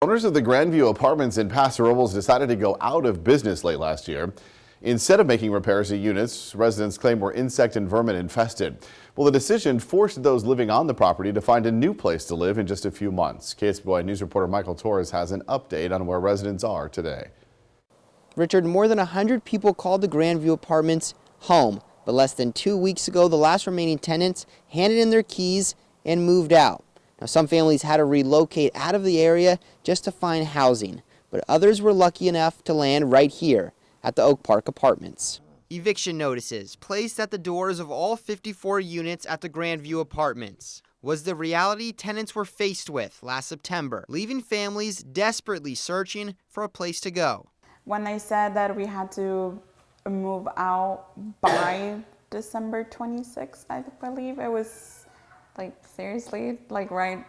Owners of the Grandview Apartments in Paso Robles decided to go out of business late last year. Instead of making repairs to units, residents claim were insect and vermin infested. Well, the decision forced those living on the property to find a new place to live in just a few months. KSBY News reporter Michael Torres has an update on where residents are today. Richard, more than 100 people called the Grandview Apartments home, but less than 2 weeks ago, the last remaining tenants handed in their keys and moved out. Now, some families had to relocate out of the area just to find housing, but others were lucky enough to land right here at the Oak Park Apartments. Eviction notices placed at the doors of all 54 units at the Grandview Apartments was the reality tenants were faced with last September, leaving families desperately searching for a place to go. When they said that we had to move out by December 26th, I believe, it was like seriously, like right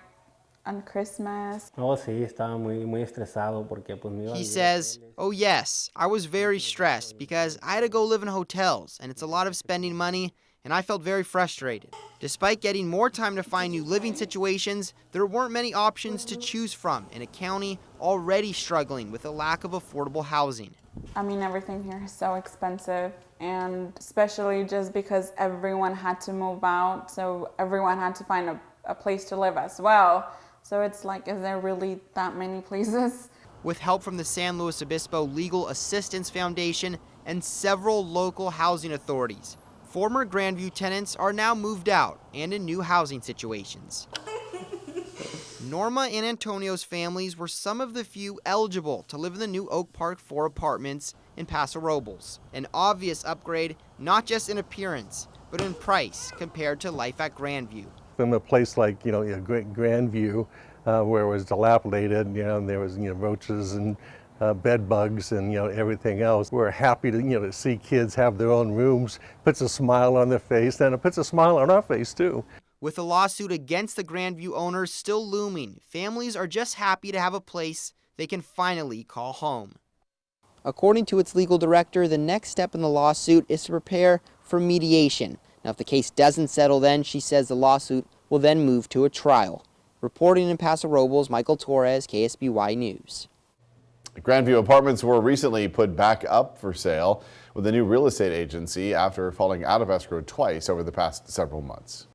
on Christmas. Oh, sí, estaba muy estresado porque pues me iba. He says, "Oh yes, I was very stressed because I had to go live in hotels and it's a lot of spending money and I felt very frustrated. Despite getting more time to find new living situations, there weren't many options to choose from in a county already struggling with a lack of affordable housing." I mean, everything here is so expensive, and especially just because everyone had to move out, so everyone had to find a place to live as well. So it's like, is there really that many places? With help from the San Luis Obispo Legal Assistance Foundation and several local housing authorities, former Grandview tenants are now moved out and in new housing situations. Norma and Antonio's families were some of the few eligible to live in the new Oak Park 4 apartments in Paso Robles. An obvious upgrade, not just in appearance, but in price compared to life at Grandview. From a place like, Grandview, where it was dilapidated, and there was, roaches and bed bugs and, everything else. We're happy to see kids have their own rooms. Puts a smile on their face, and it puts a smile on our face too. With a lawsuit against the Grandview owners still looming, families are just happy to have a place they can finally call home. According to its legal director, the next step in the lawsuit is to prepare for mediation. Now, if the case doesn't settle then, she says the lawsuit will then move to a trial. Reporting in Paso Robles, Michael Torres, KSBY News. Grandview Apartments were recently put back up for sale with a new real estate agency after falling out of escrow twice over the past several months.